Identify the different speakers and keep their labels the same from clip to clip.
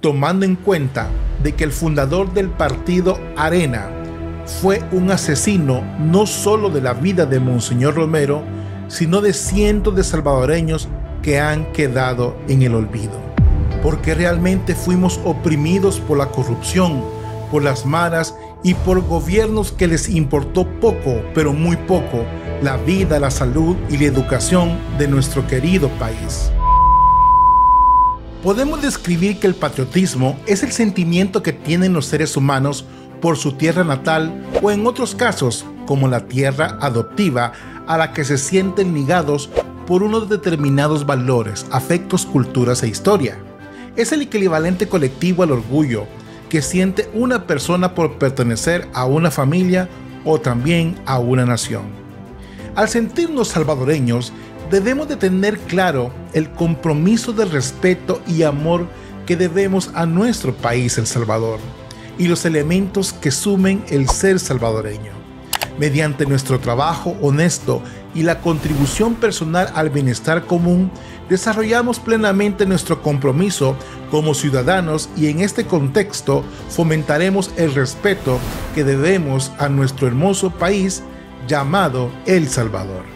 Speaker 1: tomando en cuenta de que el fundador del partido Arena fue un asesino no solo de la vida de Monseñor Romero, sino de cientos de salvadoreños que han quedado en el olvido. Porque realmente fuimos oprimidos por la corrupción, por las maras y por gobiernos que les importó poco, pero muy poco, la vida, la salud y la educación de nuestro querido país. Podemos describir que el patriotismo es el sentimiento que tienen los seres humanos por su tierra natal o en otros casos, como la tierra adoptiva, a la que se sienten ligados por unos determinados valores, afectos, culturas e historia. Es el equivalente colectivo al orgullo que siente una persona por pertenecer a una familia o también a una nación. Al sentirnos salvadoreños, debemos de tener claro el compromiso de respeto y amor que debemos a nuestro país, El Salvador, y los elementos que sumen el ser salvadoreño. Mediante nuestro trabajo honesto y la contribución personal al bienestar común, desarrollamos plenamente nuestro compromiso como ciudadanos y en este contexto fomentaremos el respeto que debemos a nuestro hermoso país llamado El Salvador.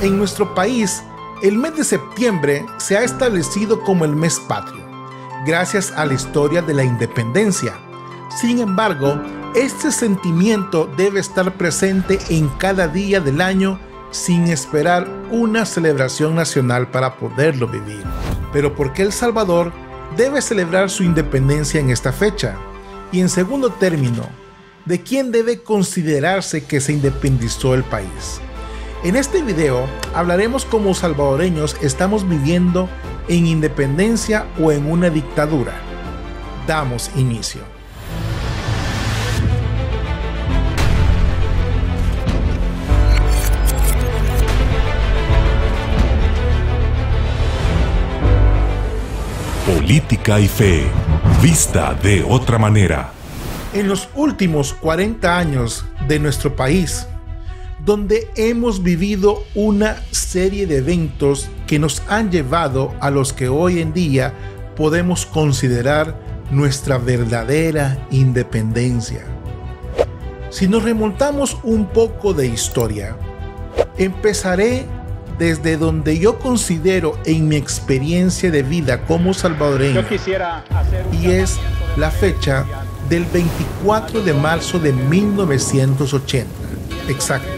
Speaker 1: En nuestro país, el mes de septiembre se ha establecido como el mes patrio, gracias a la historia de la independencia. Sin embargo, este sentimiento debe estar presente en cada día del año sin esperar una celebración nacional para poderlo vivir. Pero ¿por qué El Salvador debe celebrar su independencia en esta fecha? Y en segundo término, ¿de quién debe considerarse que se independizó el país? En este video hablaremos cómo salvadoreños estamos viviendo en independencia o en una dictadura. Damos inicio.
Speaker 2: Política y fe, vista de otra manera.
Speaker 1: En los últimos 40 años de nuestro país, donde hemos vivido una serie de eventos que nos han llevado a los que hoy en día podemos considerar nuestra verdadera independencia. Si nos remontamos un poco de historia, empezaré desde donde yo considero en mi experiencia de vida como salvadoreño, y es la fecha del 24 de marzo de 1980, exacto,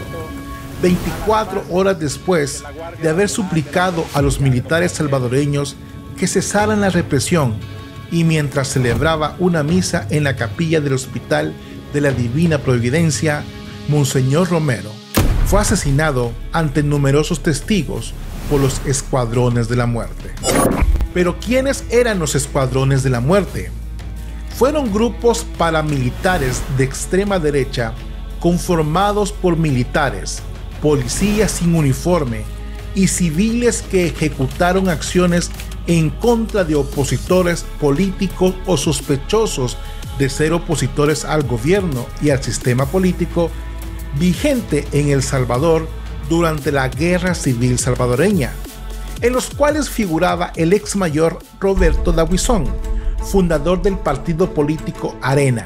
Speaker 1: 24 horas después de haber suplicado a los militares salvadoreños que cesaran la represión y mientras celebraba una misa en la capilla del Hospital de la Divina Providencia, Monseñor Romero fue asesinado ante numerosos testigos por los escuadrones de la muerte. Pero ¿quiénes eran los escuadrones de la muerte? Fueron grupos paramilitares de extrema derecha conformados por militares, policías sin uniforme y civiles que ejecutaron acciones en contra de opositores políticos o sospechosos de ser opositores al gobierno y al sistema político vigente en El Salvador durante la Guerra Civil Salvadoreña, en los cuales figuraba el ex mayor Roberto D'Aubuisson, fundador del partido político Arena.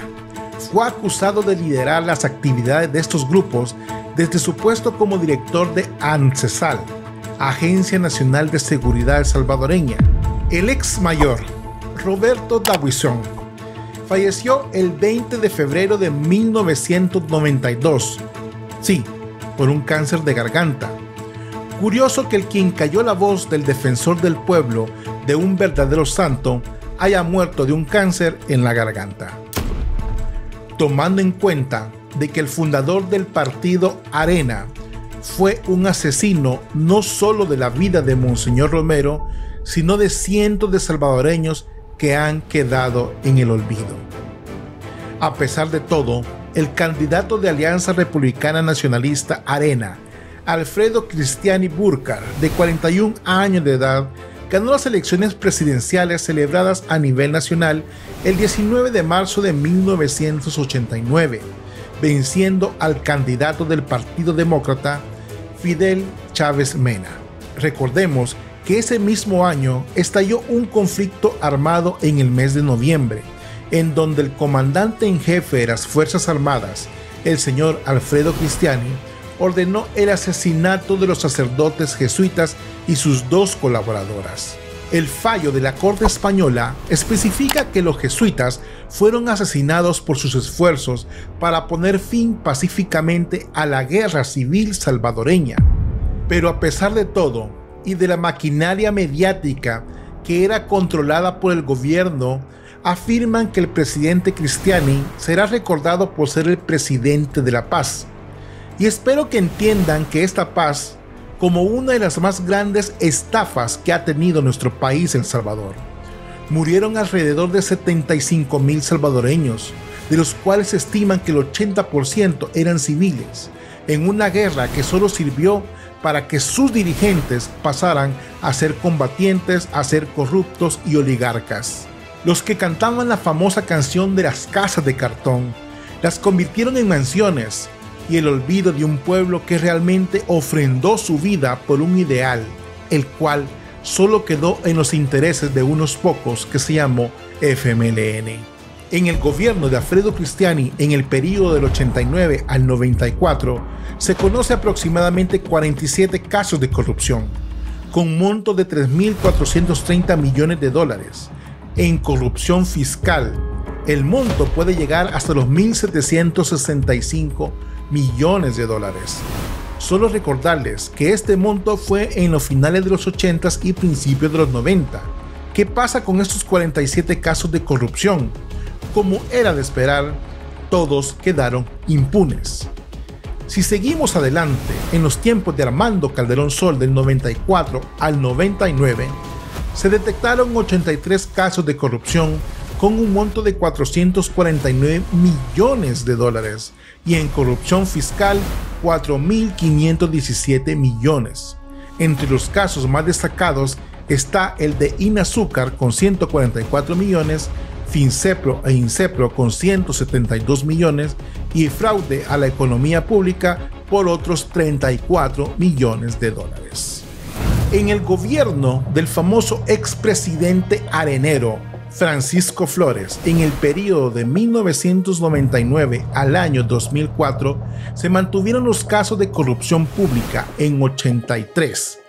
Speaker 1: Fue acusado de liderar las actividades de estos grupos desde su puesto como director de ANSESAL, Agencia Nacional de Seguridad Salvadoreña. El ex mayor Roberto D'Aubuisson falleció el 20 de febrero de 1992, sí, por un cáncer de garganta. Curioso que el quien cayó la voz del defensor del pueblo, de un verdadero santo, haya muerto de un cáncer en la garganta. Tomando en cuenta de que el fundador del partido Arena fue un asesino no solo de la vida de Monseñor Romero, sino de cientos de salvadoreños que han quedado en el olvido. A pesar de todo, el candidato de Alianza Republicana Nacionalista Arena, Alfredo Cristiani Burcar, de 41 años de edad, ganó las elecciones presidenciales celebradas a nivel nacional el 19 de marzo de 1989, venciendo al candidato del Partido Demócrata, Fidel Chávez Mena. Recordemos que ese mismo año estalló un conflicto armado en el mes de noviembre, en donde el comandante en jefe de las Fuerzas Armadas, el señor Alfredo Cristiani, ordenó el asesinato de los sacerdotes jesuitas y sus dos colaboradoras. El fallo de la Corte Española especifica que los jesuitas fueron asesinados por sus esfuerzos para poner fin pacíficamente a la guerra civil salvadoreña. Pero a pesar de todo, y de la maquinaria mediática que era controlada por el gobierno, afirman que el presidente Cristiani será recordado por ser el presidente de la paz. Y espero que entiendan que esta paz como una de las más grandes estafas que ha tenido nuestro país, El Salvador. Murieron alrededor de 75,000 salvadoreños, de los cuales se estiman que el 80% eran civiles, en una guerra que solo sirvió para que sus dirigentes pasaran a ser combatientes, a ser corruptos y oligarcas. Los que cantaban la famosa canción de las casas de cartón, las convirtieron en mansiones, y el olvido de un pueblo que realmente ofrendó su vida por un ideal, el cual solo quedó en los intereses de unos pocos, que se llamó FMLN. En el gobierno de Alfredo Cristiani, en el periodo del 89 al 94, se conoce aproximadamente 47 casos de corrupción, con monto de 3.430 millones de dólares. En corrupción fiscal, el monto puede llegar hasta los 1.765 millones de dólares. Solo recordarles que este monto fue en los finales de los 80s y principios de los 90. ¿Qué pasa con estos 47 casos de corrupción? Como era de esperar, todos quedaron impunes. Si seguimos adelante, en los tiempos de Armando Calderón Sol del 94 al 99, se detectaron 83 casos de corrupción con un monto de 449 millones de dólares y en corrupción fiscal 4.517 millones. Entre los casos más destacados está el de Inazúcar con 144 millones, Fincepro e Incepro con 172 millones y fraude a la economía pública por otros 34 millones de dólares. En el gobierno del famoso expresidente arenero Francisco Flores, en el periodo de 1999 al año 2004, se mantuvieron los casos de corrupción pública en 83,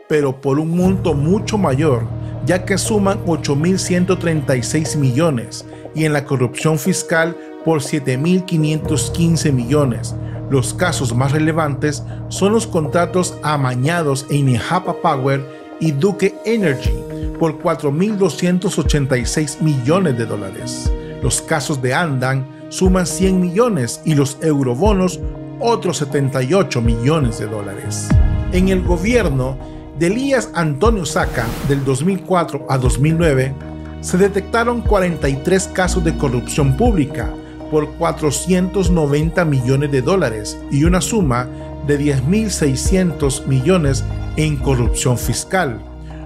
Speaker 1: pero por un monto mucho mayor, ya que suman 8.136 millones, y en la corrupción fiscal por 7.515 millones. Los casos más relevantes son los contratos amañados en Injapa Power y Duque Energy, por 4.286 millones de dólares. Los casos de Andan suman 100 millones y los eurobonos otros 78 millones de dólares. En el gobierno de Elías Antonio Saca del 2004 a 2009 se detectaron 43 casos de corrupción pública por 490 millones de dólares y una suma de 10.600 millones en corrupción fiscal.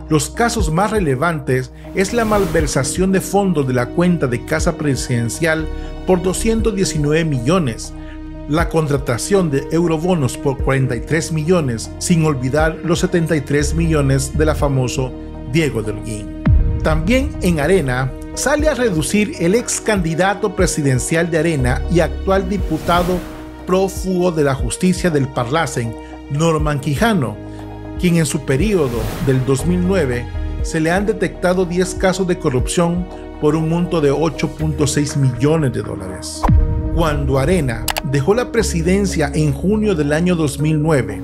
Speaker 1: Los casos más relevantes es la malversación de fondos de la cuenta de Casa Presidencial por 219 millones, la contratación de eurobonos por 43 millones, sin olvidar los 73 millones de la famoso Diego de Holguín. También en Arena sale a reducir el ex candidato presidencial de Arena y actual diputado prófugo de la justicia del Parlacen, Norman Quijano, quien en su periodo del 2009 se le han detectado 10 casos de corrupción por un monto de 8.6 millones de dólares. Cuando Arena dejó la presidencia en junio del año 2009,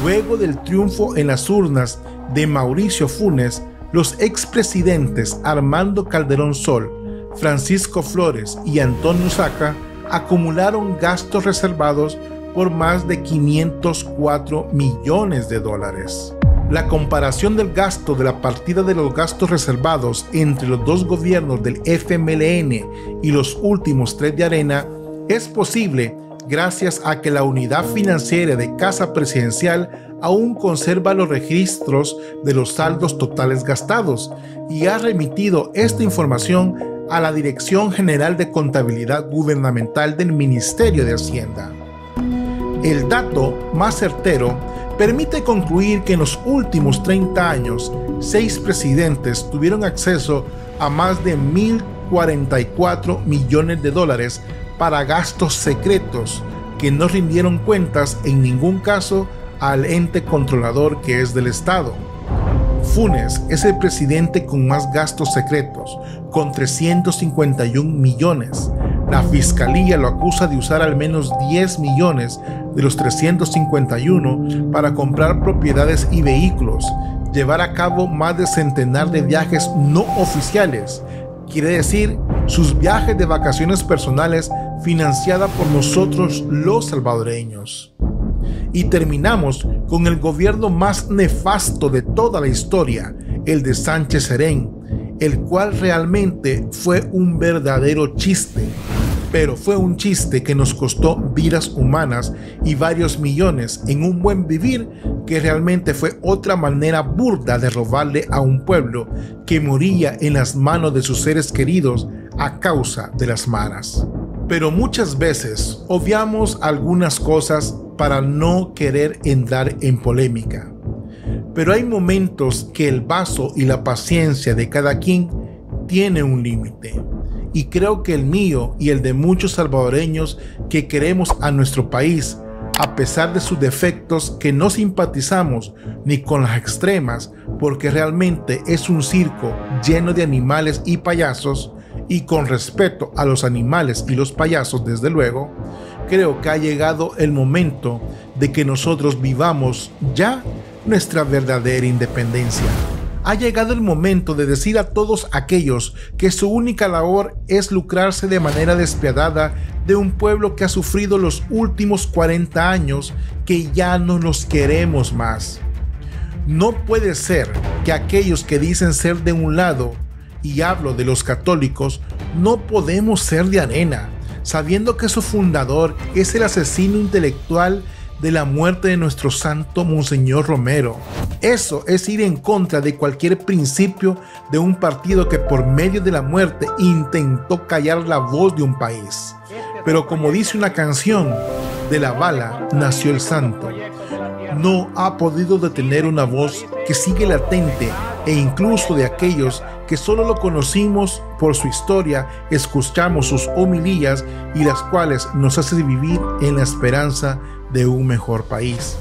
Speaker 1: luego del triunfo en las urnas de Mauricio Funes, los expresidentes Armando Calderón Sol, Francisco Flores y Antonio Saca acumularon gastos reservados por más de 504 millones de dólares. La comparación del gasto de la partida de los gastos reservados entre los dos gobiernos del FMLN y los últimos 3 de Arena es posible gracias a que la unidad financiera de Casa Presidencial aún conserva los registros de los saldos totales gastados y ha remitido esta información a la Dirección General de Contabilidad Gubernamental del Ministerio de Hacienda. El dato más certero permite concluir que en los últimos 30 años, 6 presidentes tuvieron acceso a más de 1.044 millones de dólares para gastos secretos que no rindieron cuentas en ningún caso al ente controlador que es del Estado. Funes es el presidente con más gastos secretos, con 351 millones. La fiscalía lo acusa de usar al menos 10 millones de los 351 para comprar propiedades y vehículos, llevar a cabo más de centenar de viajes no oficiales, quiere decir sus viajes de vacaciones personales financiada por nosotros los salvadoreños. Y terminamos con el gobierno más nefasto de toda la historia, el de Sánchez Serén, el cual realmente fue un verdadero chiste. Pero fue un chiste que nos costó vidas humanas y varios millones en un buen vivir, que realmente fue otra manera burda de robarle a un pueblo que moría en las manos de sus seres queridos a causa de las maras. Pero muchas veces obviamos algunas cosas para no querer entrar en polémica. Pero hay momentos que el vaso y la paciencia de cada quien tiene un límite. Y creo que el mío y el de muchos salvadoreños que queremos a nuestro país, a pesar de sus defectos, que no simpatizamos ni con las extremas, porque realmente es un circo lleno de animales y payasos, y con respeto a los animales y los payasos desde luego, creo que ha llegado el momento de que nosotros vivamos ya nuestra verdadera independencia. Ha llegado el momento de decir a todos aquellos que su única labor es lucrarse de manera despiadada de un pueblo que ha sufrido los últimos 40 años, que ya no los queremos más. No puede ser que aquellos que dicen ser de un lado, y hablo de los católicos, no podemos ser de arena, sabiendo que su fundador es el asesino intelectual de la muerte de nuestro santo Monseñor Romero. Eso es ir en contra de cualquier principio de un partido que por medio de la muerte intentó callar la voz de un país. Pero como dice una canción, de la bala nació el santo. No ha podido detener una voz que sigue latente, e incluso de aquellos que solo lo conocimos por su historia, escuchamos sus homilías y las cuales nos hacen vivir en la esperanza de un mejor país.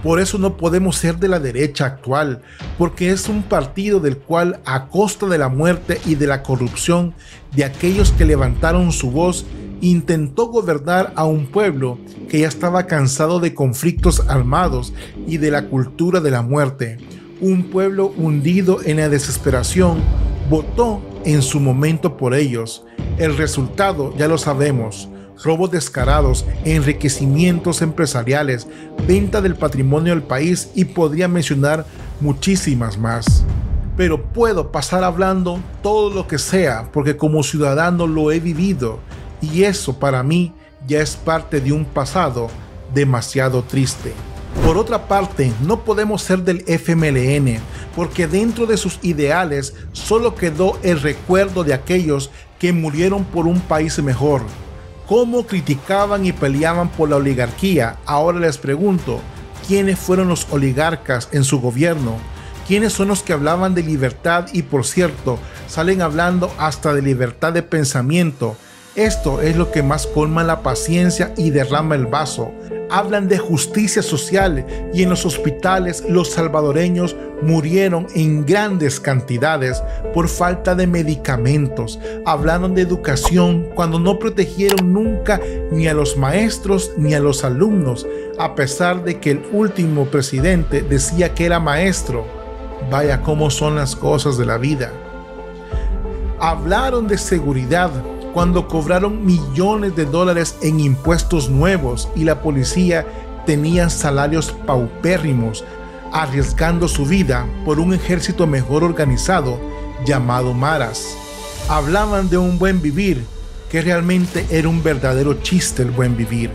Speaker 1: Por eso no podemos ser de la derecha actual, porque es un partido del cual, a costa de la muerte y de la corrupción de aquellos que levantaron su voz, intentó gobernar a un pueblo que ya estaba cansado de conflictos armados y de la cultura de la muerte. Un pueblo hundido en la desesperación votó en su momento por ellos. El resultado ya lo sabemos: robos descarados, enriquecimientos empresariales, venta del patrimonio del país, y podría mencionar muchísimas más. Pero puedo pasar hablando todo lo que sea, porque como ciudadano lo he vivido, y eso para mí ya es parte de un pasado demasiado triste. Por otra parte, no podemos ser del FMLN, porque dentro de sus ideales solo quedó el recuerdo de aquellos que murieron por un país mejor. ¿Cómo criticaban y peleaban por la oligarquía? Ahora les pregunto, ¿quiénes fueron los oligarcas en su gobierno? ¿Quiénes son los que hablaban de libertad y, por cierto, salen hablando hasta de libertad de pensamiento? Esto es lo que más colma la paciencia y derrama el vaso. Hablan de justicia social, y en los hospitales los salvadoreños murieron en grandes cantidades por falta de medicamentos. Hablaron de educación cuando no protegieron nunca ni a los maestros ni a los alumnos, a pesar de que el último presidente decía que era maestro. Vaya cómo son las cosas de la vida. Hablaron de seguridad cuando cobraron millones de dólares en impuestos nuevos y la policía tenía salarios paupérrimos, arriesgando su vida por un ejército mejor organizado llamado maras. Hablaban de un buen vivir, que realmente era un verdadero chiste el buen vivir.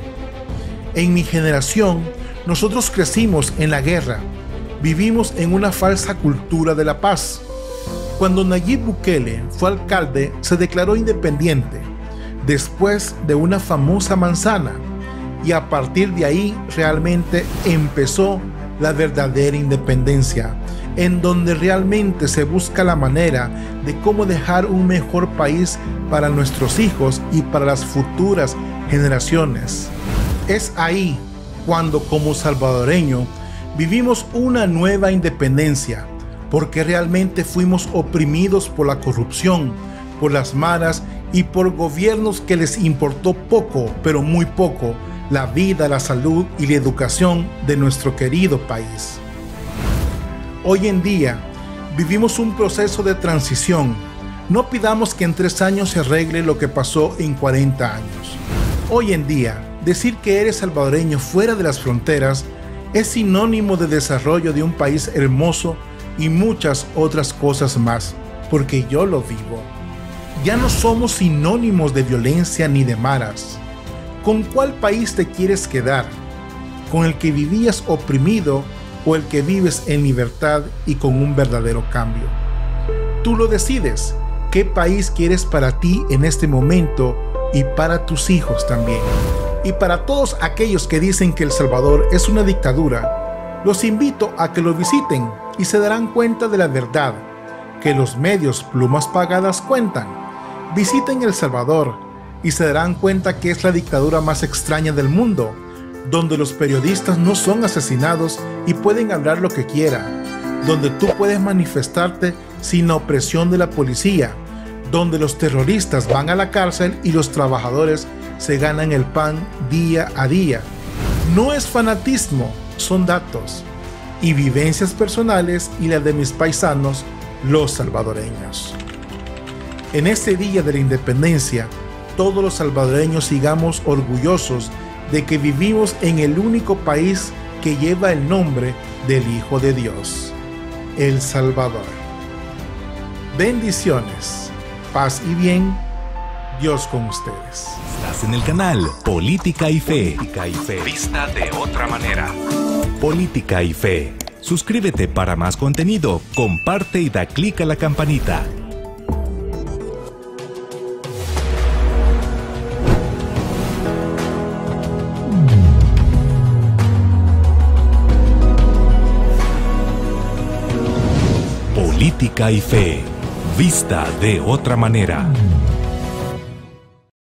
Speaker 1: En mi generación, nosotros crecimos en la guerra, vivimos en una falsa cultura de la paz. Cuando Nayib Bukele fue alcalde, se declaró independiente, después de una famosa manzana, y a partir de ahí realmente empezó la verdadera independencia, en donde realmente se busca la manera de cómo dejar un mejor país para nuestros hijos y para las futuras generaciones. Es ahí cuando, como salvadoreño, vivimos una nueva independencia, porque realmente fuimos oprimidos por la corrupción, por las maras y por gobiernos que les importó poco, pero muy poco, la vida, la salud y la educación de nuestro querido país. Hoy en día vivimos un proceso de transición. No pidamos que en 3 años se arregle lo que pasó en 40 años. Hoy en día, decir que eres salvadoreño fuera de las fronteras es sinónimo de desarrollo de un país hermoso y muchas otras cosas más, porque yo lo vivo. Ya no somos sinónimos de violencia ni de maras. ¿Con cuál país te quieres quedar? ¿Con el que vivías oprimido o el que vives en libertad y con un verdadero cambio? Tú lo decides. ¿Qué país quieres para ti en este momento y para tus hijos también? Y para todos aquellos que dicen que El Salvador es una dictadura, los invito a que lo visiten y se darán cuenta de la verdad, que los medios plumas pagadas cuentan. Visiten El Salvador y se darán cuenta que es la dictadura más extraña del mundo, donde los periodistas no son asesinados y pueden hablar lo que quieran, donde tú puedes manifestarte sin la opresión de la policía, donde los terroristas van a la cárcel y los trabajadores se ganan el pan día a día. No es fanatismo, son datos y vivencias personales y las de mis paisanos, los salvadoreños. En este día de la independencia, todos los salvadoreños sigamos orgullosos de que vivimos en el único país que lleva el nombre del Hijo de Dios, El Salvador. Bendiciones, paz y bien, Dios con ustedes.
Speaker 2: Estás en el canal Política y Fe. Vista de otra manera. Política y Fe. Suscríbete para más contenido, comparte y da clic a la campanita. Política y Fe. Vista de otra manera.